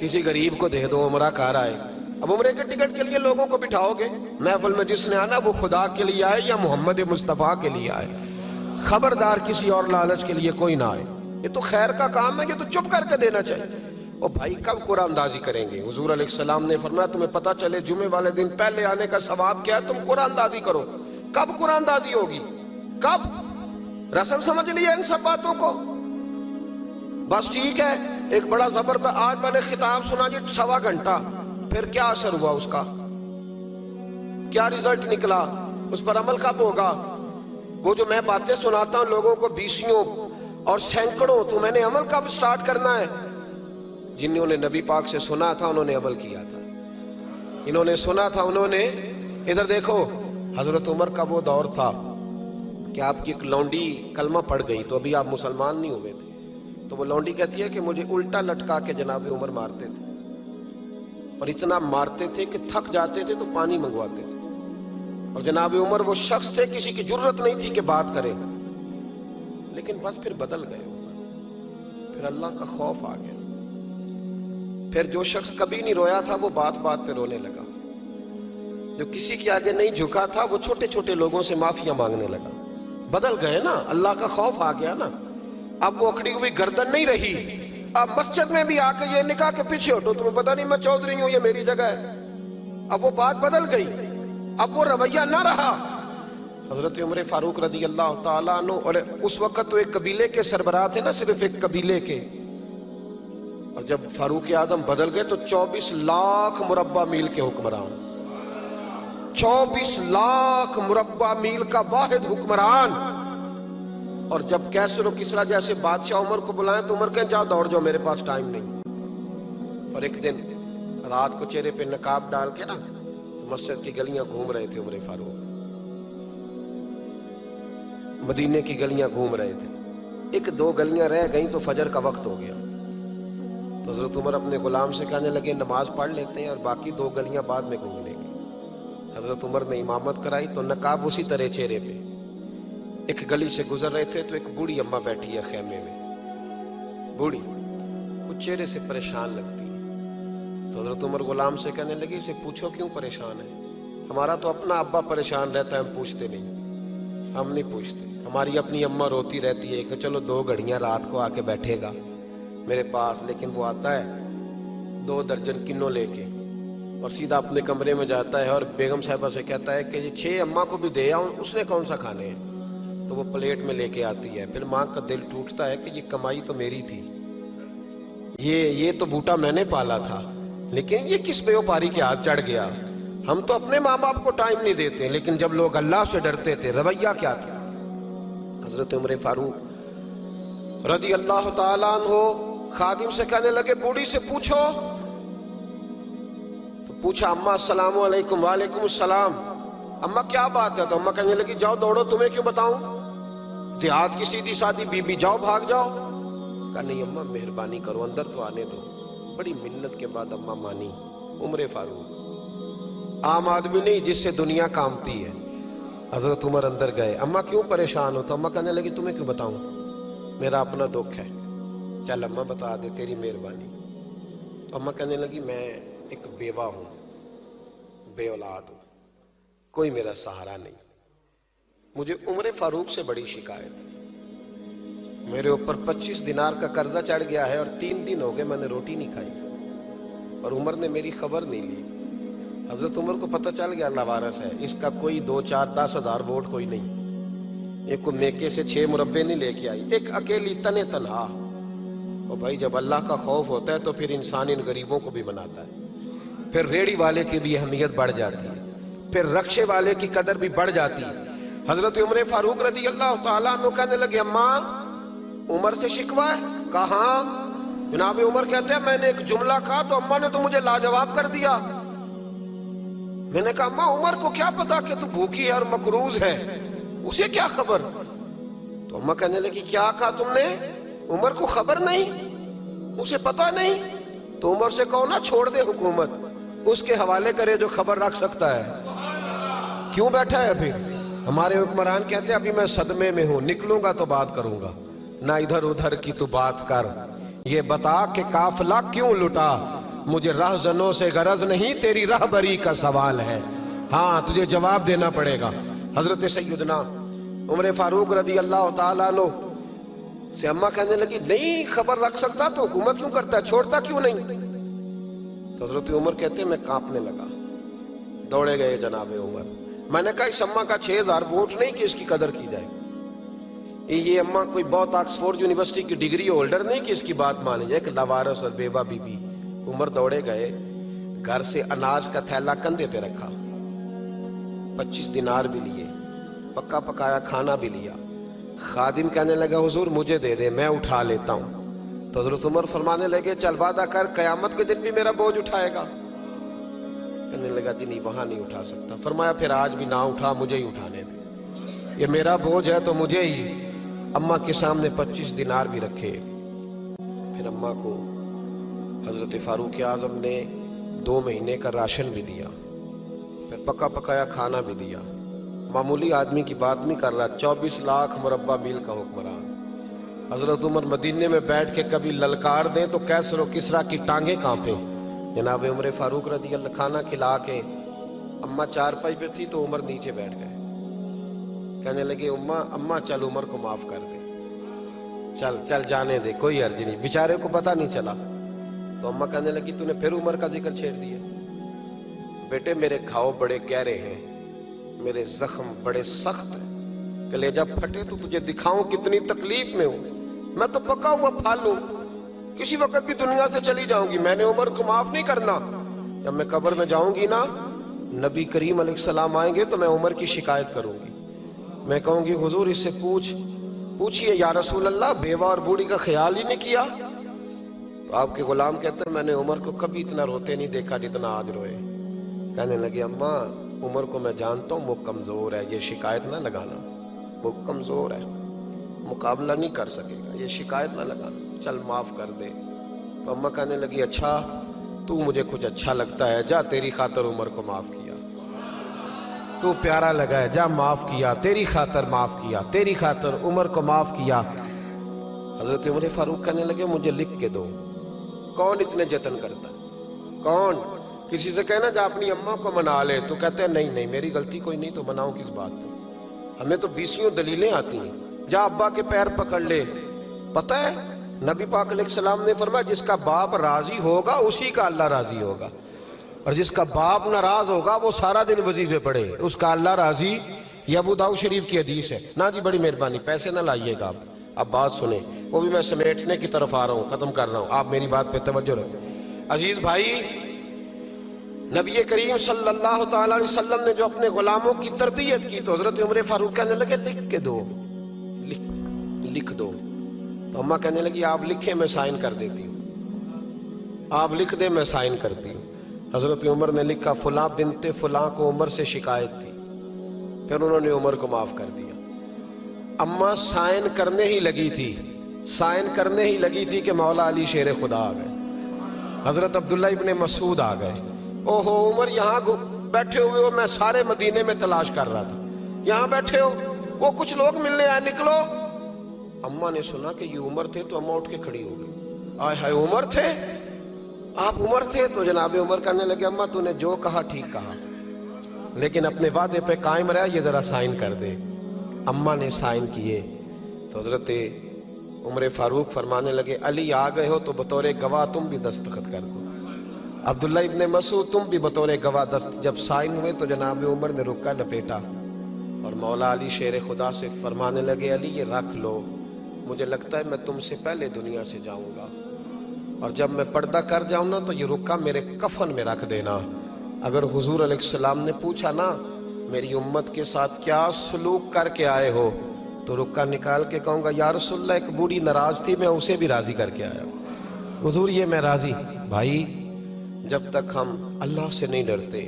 کسی غریب کو دے دو، عمرہ کر آئے. اب عمرے کے ٹکٹ کے لیے لوگوں کو بٹھاؤ گے؟ محفل میں جس نے آنا وہ خدا کے لیے آئے یا محمد مصطفیٰ کے لیے آئے. خبردار کسی اور لالچ کے لیے کوئی نہ آئے. یہ تو خیر کا کام ہے، یہ تو چپ کر کے دینا چاہیے. اور بھائی کب قرآن اندازی کریں گے؟ حضور علیہ السلام نے فرمایا تمہیں پتہ چلے جمعے والے دن پہلے آنے کا ثواب کیا ہے، تم قرآن اندازی کرو. کب قرآن اندازی ہوگی؟ کب؟ رسم سمجھ لیا ان سب باتوں کو؟ بس ٹھیک ہے. ایک بڑا زبردست آج میں نے خطاب سنا جی 1.25 گھنٹہ، پھر کیا اثر ہوا اس کا؟ کیا رزلٹ نکلا؟ اس پر عمل کب ہوگا؟ وہ جو میں باتیں سناتا ہوں لوگوں کو 20 اور سینکڑوں، تو میں نے عمل کب سٹارٹ کرنا ہے؟ جنہوں نے نبی پاک سے سنا تھا انہوں نے عمل کیا تھا. انہوں نے سنا تھا انہوں نے. ادھر دیکھو، حضرت عمر کا وہ دور تھا کہ آپ کی ایک لونڈی کلمہ پڑھ گئی تو ابھی آپ مسلمان نہیں ہوئے تھے، تو وہ لونڈی کہتی ہے کہ مجھے الٹا لٹکا کے جناب عمر مارتے تھے، اور اتنا مارتے تھے کہ تھک جاتے تھے تو پانی منگواتے تھے. اور جناب عمر وہ شخص تھے کسی کی جرت نہیں تھی کہ بات کرے. لیکن بس پھر بدل گئے عمر، پھر اللہ کا خوف آ گیا. پھر جو شخص کبھی نہیں رویا تھا وہ بات بات پہ رونے لگا. جو کسی کے آگے نہیں جھکا تھا وہ چھوٹے چھوٹے لوگوں سے معافیاں مانگنے لگا. بدل گئے نا، اللہ کا خوف آ گیا نا. اب وہ اکڑی ہوئی گردن نہیں رہی. اب مسجد میں بھی آ کے یہ نکاح کے پیچھے ہٹو، تمہیں پتہ نہیں میں چودھری ہوں، یہ میری جگہ ہے. اب وہ بات بدل گئی، اب وہ رویہ نہ رہا. حضرت عمر فاروق رضی اللہ تعالیٰ عنہ، اور اس وقت تو ایک قبیلے کے سربراہ تھے نا، صرف ایک قبیلے کے. اور جب فاروق اعظم بدل گئے تو 24 لاکھ مربع میل کے حکمران، 24 لاکھ مربع میل کا واحد حکمران. اور جب کیسر و کسریٰ جیسے بادشاہ عمر کو بلائیں تو عمر کہیں جاؤ دوڑ جاؤ، میرے پاس ٹائم نہیں. اور ایک دن رات کو چہرے پہ نقاب ڈال کے نا تو مسجد کی گلیاں گھوم رہے تھے عمر فاروق، مدینے کی گلیاں گھوم رہے تھے. 1-2 گلیاں رہ گئیں تو فجر کا وقت ہو گیا. تو حضرت عمر اپنے غلام سے کہنے لگے نماز پڑھ لیتے ہیں اور باقی 2 گلیاں بعد میں گھوم لیں گے. حضرت عمر نے امامت کرائی تو نقاب اسی طرح چہرے پہ. ایک گلی سے گزر رہے تھے تو ایک بوڑھی اماں بیٹھی ہے خیمے میں. بوڑھی کچھ چہرے سے پریشان لگتی ہے. تو حضرت عمر غلام سے کہنے لگے اسے پوچھو کیوں پریشان ہے؟ ہمارا تو اپنا ابا پریشان رہتا ہے، ہم پوچھتے نہیں. ہم نہیں پوچھتے. ہماری اپنی اماں روتی رہتی ہے کہ چلو 2 گھڑیاں رات کو آ کے بیٹھے گا میرے پاس، لیکن وہ آتا ہے 2 درجن کنوں لے کے اور سیدھا اپنے کمرے میں جاتا ہے اور بیگم صاحبہ سے کہتا ہے کہ یہ 6 اماں کو بھی دے آؤں، اس نے کون سا کھانے ہیں؟ تو وہ پلیٹ میں لے کے آتی ہے. پھر ماں کا دل ٹوٹتا ہے کہ یہ کمائی تو میری تھی، یہ تو بوٹا میں نے پالا تھا، لیکن یہ کس بیوپاری کے ہاتھ چڑھ گیا. ہم تو اپنے ماں باپ کو ٹائم نہیں دیتے، لیکن جب لوگ اللہ سے ڈرتے تھے رویہ کیا تھا. حضرت عمر فاروق رضی اللہ تعالیٰ عنہ خادم سے کہنے لگے بوڑھی سے پوچھو. تو پوچھا اماں السلام علیکم. وعلیکم السلام. اماں کیا بات ہے؟ تو اماں کہنے لگی جاؤ دوڑو، تمہیں کیوں بتاؤں، دیہات کی سیدھی سادی بی بی، جاؤ بھاگ جاؤ. کہا نہیں اماں مہربانی کرو اندر تو آنے دو. بڑی منت کے بعد اماں مانی. عمر فاروق عام آدمی نہیں جس سے دنیا کامتی ہے. حضرت عمر اندر گئے. اماں کیوں پریشان ہو؟ تو اماں کہنے لگی تمہیں کیوں بتاؤں، میرا اپنا دکھ ہے. چل اماں بتا دے، تیری مہربانی. تو اماں کہنے لگی میں ایک بیوہ ہوں، بے اولاد ہوں، کوئی میرا سہارا نہیں. مجھے عمر فاروق سے بڑی شکایت ہے. میرے اوپر 25 دینار کا قرضہ چڑھ گیا ہے اور 3 دن ہو گئے میں نے روٹی نہیں کھائی، اور عمر نے میری خبر نہیں لی. حضرت عمر کو پتہ چل گیا اللہ وارث ہے، اس کا کوئی 2, 4, 10 ہزار ووٹ کوئی نہیں. ایک کو میکے سے 6 مربے نہیں لے کے آئی، ایک اکیلی تنے تنہا. اور بھائی جب اللہ کا خوف ہوتا ہے تو پھر انسان ان غریبوں کو بھی مناتا ہے. پھر ریڑھی والے کی بھی اہمیت بڑھ جاتی ہے، پھر رکشے والے کی قدر بھی بڑھ جاتی ہے. حضرت عمر فاروق رضی اللہ تعالیٰ عنہ کہنے لگے اماں عمر سے شکوہ ہے؟ کہاں؟ جناب عمر کہتے ہیں میں نے ایک جملہ کہا تو اماں نے تو مجھے لاجواب کر دیا. میں نے کہا اماں عمر کو کیا پتا کہ تو بھوکی ہے اور مقروض ہے، اسے کیا خبر؟ تو اماں کہنے لگی کیا کہا تم نے؟ عمر کو خبر نہیں، اسے پتا نہیں؟ تو عمر سے کہو نا چھوڑ دے حکومت، اس کے حوالے کرے جو خبر رکھ سکتا ہے. کیوں بیٹھا ہے پھر؟ ہمارے حکمران کہتے ہیں ابھی میں صدمے میں ہوں، نکلوں گا تو بات کروں گا، نہ ادھر ادھر کی تو بات کر، یہ بتا کہ قافلہ کیوں لٹا، مجھے راہزنوں سے غرض نہیں، تیری راہبری کا سوال ہے۔ ہاں تجھے جواب دینا پڑے گا۔ حضرت سیدنا عمر فاروق رضی اللہ تعالیٰ عنہ سے اماں کہنے لگی نہیں خبر رکھ سکتا تو حکومت کیوں کرتا ہے، چھوڑتا کیوں نہیں؟ تو حضرت عمر کہتے ہیں میں کانپنے لگا، دوڑے گئے جناب عمر۔ میں نے کہا اس اماں کا 6000 ووٹ نہیں کہ اس کی قدر کی جائے، یہ اماں کوئی بہت آکسفورڈ یونیورسٹی کی ڈگری ہولڈر نہیں کہ اس کی بات مانی جائے، کہ لاوارث اور بیوہ بی بی۔ عمر دوڑے گئے، گھر سے اناج کا تھیلا کندھے پہ رکھا، 25 دینار بھی لیے، پکا پکایا کھانا بھی لیا۔ خادم کہنے لگا حضور مجھے دے دے میں اٹھا لیتا ہوں۔ تو حضرت عمر فرمانے لگے چل وعدہ کر قیامت کے دن بھی میرا بوجھ اٹھائے گا؟ کہنے لگا جی نہیں وہاں نہیں اٹھا سکتا۔ فرمایا پھر آج بھی نہ اٹھا، مجھے ہی اٹھانے دے، یہ میرا بوجھ ہے تو مجھے ہی۔ اماں کے سامنے 25 دینار بھی رکھے۔ پھر اماں کو حضرت فاروق اعظم نے 2 مہینے کا راشن بھی دیا، پھر پکا پکایا کھانا بھی دیا۔ معمولی آدمی کی بات نہیں کر رہا، 24 لاکھ مربع میل کا حکمران۔ حضرت عمر مدینے میں بیٹھ کے کبھی للکار دیں تو کیسر و کسریٰ کی ٹانگیں کانپیں۔ جناب عمر فاروق رضی اللہ کھانا کھلا کے اماں چارپائی پہ تھی تو عمر نیچے بیٹھ گئے، کہنے لگے اماں چل عمر کو معاف کر دے، چل چل جانے دے، کوئی عرض نہیں، بیچارے کو پتہ نہیں چلا۔ تو اماں کہنے لگی تو نے پھر عمر کا ذکر چھیڑ دیا۔ بیٹے میرے گھاؤ بڑے گہرے ہیں، میرے زخم بڑے سخت ہیں، کلیجہ پھٹے تو تجھے دکھاؤں کتنی تکلیف میں ہوں، میں تو پکا ہوا پھال ہوں، کسی وقت بھی دنیا سے چلی جاؤں گی، میں نے عمر کو معاف نہیں کرنا۔ جب میں قبر میں جاؤں گی نا، نبی کریم علیہ السلام آئیں گے تو میں عمر کی شکایت کروں گی، میں کہوں گی حضور اس سے پوچھئے یا رسول اللہ بیوہ اور بوڑھی کا خیال ہی نہیں کیا؟ تو آپ کے غلام کہتے ہیں میں نے عمر کو کبھی اتنا روتے نہیں دیکھا جتنا آج روئے۔ کہنے لگے اماں عمر کو میں جانتا ہوں وہ کمزور ہے، یہ شکایت نہ لگانا، وہ کمزور ہے، مقابلہ نہیں کر سکے گا، یہ شکایت نہ لگانا، چل معاف کر دے۔ تو اماں کہنے لگی اچھا تو مجھے کچھ اچھا لگتا ہے، جا تیری خاطر عمر کو معاف کیا، تو پیارا لگا ہے جا معاف کیا، تیری خاطر معاف کیا، تیری خاطر عمر کو معاف کیا۔ حضرت عمر فاروق کہنے لگے مجھے لکھ کے دو، کون اتنے جتن کرتا ہے؟ کون؟ کسی سے کہنا جا اپنی اماں کو منا لے، تو کہتے ہیں نہیں میری غلطی کوئی نہیں تو مناؤں کس بات پہ، ہمیں تو 20 دلیلیں آتی ہیں، جا ابا کے پیر پکڑ لے۔ پتہ ہے نبی پاک علیہ السلام نے فرمایا جس کا باپ راضی ہوگا اسی کا اللہ راضی ہوگا، اور جس کا باپ ناراض ہوگا وہ سارا دن وظیفے پڑھے اس کا اللہ راضی۔ یہ ابو داؤد شریف کی حدیث ہے نا جی، بڑی مہربانی پیسے نہ لائیے گا آپ، اب بات سنیں، وہ بھی میں سمیٹنے کی طرف آ رہا ہوں، ختم کر رہا ہوں، آپ میری بات پہ توجہ رکھیں۔ عزیز بھائی، نبی کریم صلی اللہ تعالی علیہ وسلم نے جو اپنے غلاموں کی تربیت کی تو حضرت عمر فاروق کہنے لگے لکھ کے دو، لکھ دو۔ تو اماں کہنے لگی آپ لکھیں میں سائن کر دیتی ہوں، آپ لکھ دیں میں سائن کرتی ہوں۔ حضرت عمر نے لکھا فلاں بنت فلاں کو عمر سے شکایت تھی، پھر انہوں نے عمر کو معاف کر دیا۔ اماں سائن کرنے ہی لگی تھی کہ مولا علی شیر خدا آ گئے، حضرت عبداللہ ابن مسعود آ گئے۔ اوہو عمر یہاں بیٹھے ہوئے ہو، میں سارے مدینے میں تلاش کر رہا تھا، یہاں بیٹھے ہو، وہ کچھ لوگ ملنے آئے، نکلو۔ اماں نے سنا کہ یہ عمر تھے تو اماں اٹھ کے کھڑی ہو گئی، آئے ہائے عمر تھے، آپ عمر تھے؟ تو جناب عمر کہنے لگے اماں تو نے جو کہا ٹھیک کہا، لیکن اپنے وعدے پہ قائم رہا، یہ ذرا سائن کر دے۔ اماں نے سائن کیے تو حضرت عمر فاروق فرمانے لگے علی آ گئے ہو تو بطور گواہ تم بھی دستخط کر دو، عبداللہ ابن مسعود تم بھی بطور گواہ جب سائن ہوئے تو جناب عمر نے رکا لپیٹا اور مولا علی شیر خدا سے فرمانے لگے علی یہ رکھ لو، مجھے لگتا ہے میں تم سے پہلے دنیا سے جاؤں گا، اور جب میں پردہ کر جاؤں نا تو یہ رکا میرے کفن میں رکھ دینا۔ اگر حضور علیہ السلام نے پوچھا نا میری امت کے ساتھ کیا سلوک کر کے آئے ہو، تو رکا نکال کے کہوں گا یا رسول اللہ ایک بوڑھی ناراض تھی میں اسے بھی راضی کر کے آیا ہوں، حضور یہ میں راضی۔ بھائی جب تک ہم اللہ سے نہیں ڈرتے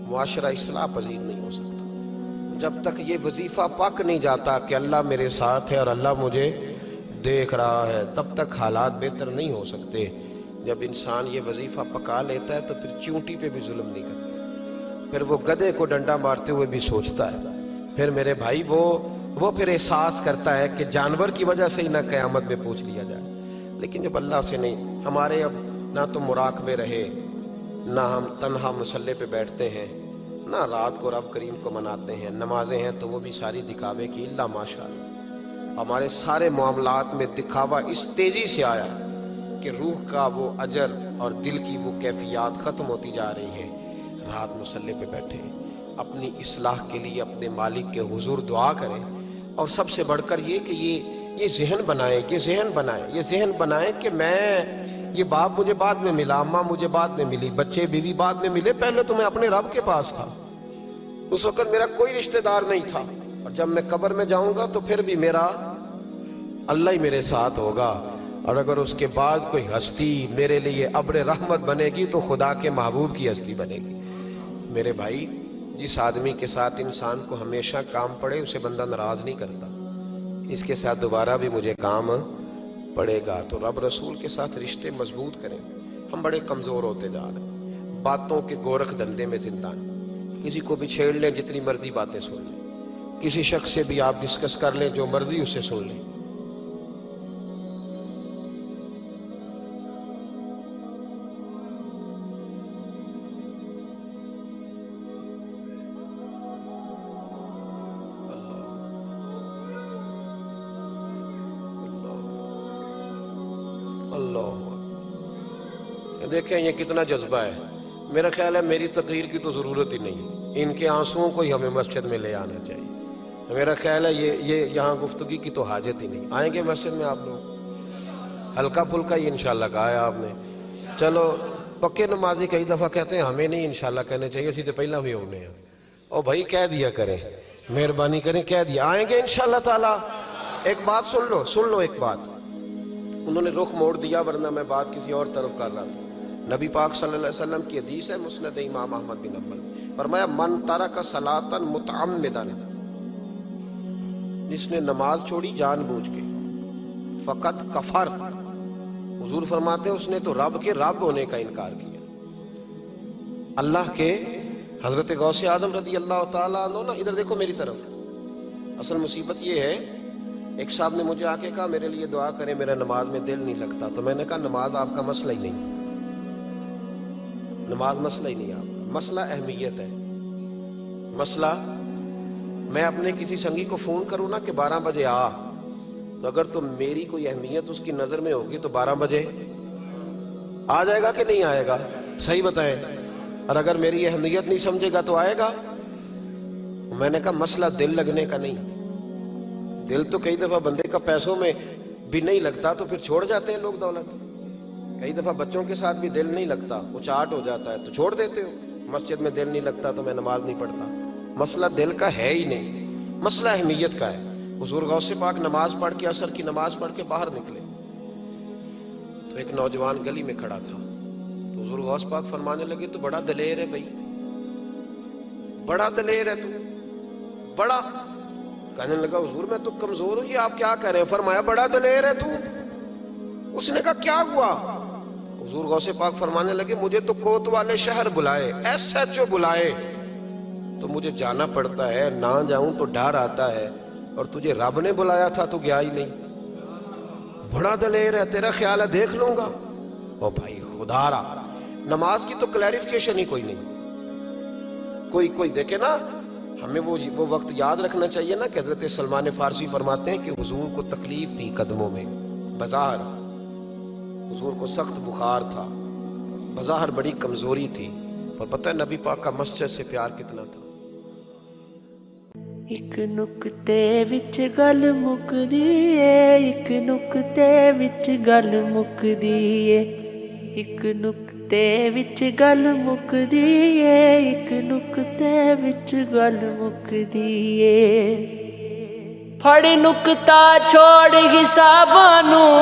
معاشرہ اصلاح پذیر نہیں ہو سکتا، جب تک یہ وظیفہ پک نہیں جاتا کہ اللہ میرے ساتھ ہے اور اللہ مجھے دیکھ رہا ہے، تب تک حالات بہتر نہیں ہو سکتے۔ جب انسان یہ وظیفہ پکا لیتا ہے تو پھر چونٹی پہ بھی ظلم نہیں کرتا، پھر وہ گدھے کو ڈنڈا مارتے ہوئے بھی سوچتا ہے، پھر میرے بھائی وہ پھر احساس کرتا ہے کہ جانور کی وجہ سے ہی نہ قیامت میں پوچھ لیا جائے، لیکن جب اللہ سے نہیں، ہمارے اب نہ تو مراقبے رہے، نہ ہم تنہا مسلح پہ بیٹھتے ہیں، نہ رات کو رب کریم کو مناتے ہیں، نمازیں ہیں تو وہ بھی ساری دکھاوے کی، اللہ ماشاءاللہ ہمارے سارے معاملات میں دکھاوا اس تیزی سے آیا کہ روح کا وہ اجر اور دل کی وہ کیفیات ختم ہوتی جا رہی ہیں۔ رات مسلح پہ بیٹھے اپنی اصلاح کے لیے اپنے مالک کے حضور دعا کریں، اور سب سے بڑھ کر یہ کہ یہ ذہن بنائیں کہ میں، یہ باپ مجھے بعد میں ملا، اماں مجھے بعد میں ملی، بچے بیوی بعد میں ملے، پہلے تو میں اپنے رب کے پاس تھا، اس وقت میرا کوئی رشتہ دار نہیں تھا، اور جب میں قبر میں جاؤں گا تو پھر بھی میرا اللہ ہی میرے ساتھ ہوگا، اور اگر اس کے بعد کوئی ہستی میرے لیے ابر رحمت بنے گی تو خدا کے محبوب کی ہستی بنے گی۔ میرے بھائی، جس آدمی کے ساتھ انسان کو ہمیشہ کام پڑے اسے بندہ ناراض نہیں کرتا، اس کے ساتھ دوبارہ بھی مجھے کام پڑے گا، تو رب رسول کے ساتھ رشتے مضبوط کریں۔ ہم بڑے کمزور ہوتے جا رہے ہیں، باتوں کے گورکھ دھندے میں زندہ ہیں، کسی کو بھی چھیڑ لیں، جتنی مرضی باتیں سن لیں، کسی شخص سے بھی آپ ڈسکس کر لیں، جو مرضی اسے سن لیں۔ اللہ دیکھیں یہ کتنا جذبہ ہے، میرا خیال ہے میری تقریر کی تو ضرورت ہی نہیں، ان کے آنسوؤں کو ہی ہمیں مسجد میں لے آنا چاہیے، میرا خیال ہے یہ یہاں گفتگی کی تو حاجت ہی نہیں۔ آئیں گے مسجد میں آپ لوگ؟ ہلکا پھلکا ہی انشاءاللہ کہا ہے آپ نے، چلو پکے نمازی کئی دفعہ کہتے ہیں ہمیں نہیں انشاءاللہ کہنے چاہیے، اسی تو پہلا بھی ہونے ہیں، اور بھائی کہہ دیا کریں، مہربانی کریں کہہ دیا، آئیں گے انشاءاللہ تعالی۔ ایک بات سن لو ایک بات، انہوں نے رخ موڑ دیا ورنہ میں بات کسی اور طرف کر رہا تھا۔ نبی پاک صلی اللہ علیہ وسلم کی حدیث ہے مسند امام احمد بن حنبل، فرمایا من ترک صلاۃ متعمدا، جس نے نماز چھوڑی جان بوجھ کے، فقط کفر، حضور فرماتے ہیں اس نے تو رب کے رب ہونے کا انکار کیا۔ اللہ کے حضرت غوث اعظم رضی اللہ تعالیٰ عنہ نا، ادھر دیکھو میری طرف، اصل مصیبت یہ ہے، ایک صاحب نے مجھے آ کے کہا میرے لیے دعا کریں، میرا نماز میں دل نہیں لگتا، تو میں نے کہا نماز آپ کا مسئلہ ہی نہیں، نماز مسئلہ ہی نہیں آپ کا، مسئلہ اہمیت ہے۔ مسئلہ میں اپنے کسی سنگی کو فون کروں نا کہ 12 بجے آ، تو اگر تو میری کوئی اہمیت اس کی نظر میں ہوگی تو 12 بجے آ جائے گا کہ نہیں آئے گا؟ صحیح بتائیں، اور اگر میری اہمیت نہیں سمجھے گا تو آئے گا؟ میں نے کہا مسئلہ دل لگنے کا نہیں، دل تو کئی دفعہ بندے کا پیسوں میں بھی نہیں لگتا تو پھر چھوڑ جاتے ہیں لوگ دولت، کئی دفعہ بچوں کے ساتھ بھی دل نہیں لگتا، وہ چاٹ ہو جاتا ہے تو چھوڑ دیتے ہو، مسجد میں دل نہیں لگتا تو میں نماز نہیں پڑھتا، مسئلہ دل کا ہے ہی نہیں، مسئلہ اہمیت کا ہے۔ حضور غوث پاک نماز پڑھ کے، عصر کی نماز پڑھ کے باہر نکلے تو ایک نوجوان گلی میں کھڑا تھا، تو حضور غوث پاک فرمانے لگے تو بڑا دلیر ہے بھائی، بڑا دلیر ہے تو، بڑا، کہنے لگا حضور میں تو کمزور ہوں، یہ آپ کیا کہہ رہے ہیں؟ فرمایا بڑا دلیر ہے تو۔ اس نے کہا کیا ہوا؟ حضور غوث پاک فرمانے لگے مجھے تو کوت والے شہر بلائے، SHO بلائے تو مجھے جانا پڑتا ہے، نہ جاؤں تو ڈر آتا ہے، اور تجھے رب نے بلایا تھا تو گیا ہی نہیں، بڑا دلیر ہے، تیرا خیال ہے دیکھ لوں گا؟ او بھائی خدا را، نماز کی تو کلیریفیکیشن ہی کوئی نہیں، کوئی دیکھے نا، ہمیں وہ وقت یاد رکھنا چاہیے نا کہ حضرت سلمان فارسی فرماتے ہیں کہ حضور کو تکلیف تھی قدموں میں، بظاہر حضور کو سخت بخار تھا، بظاہر بڑی کمزوری تھی، پر پتہ ہے نبی پاک کا مسجد سے پیار کتنا تھا۔ ایک نقطے وچ گل مکدی اے، ایک نقطے وچ گل مکدی اے، ایک نقطے وچ گل مکدی اے، ایک نقطے وچ گل مکدی اے، پھڑ نقطہ چھوڑ حساباں نوں،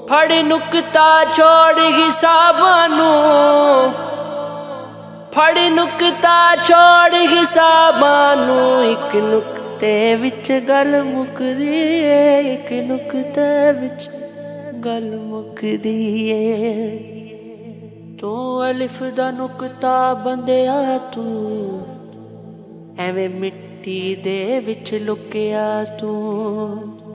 پھڑ نقطہ چھوڑ حساباں نوں، پھڑ نقطہ چھوڑ حساباں نوں، ایک نقطے وچ گل مکدی اے، ایک نقطے وچ گل مکدی اے، تو الف دا نقطہ بندیا تو ایویں مٹی دے وچ لکیا تو،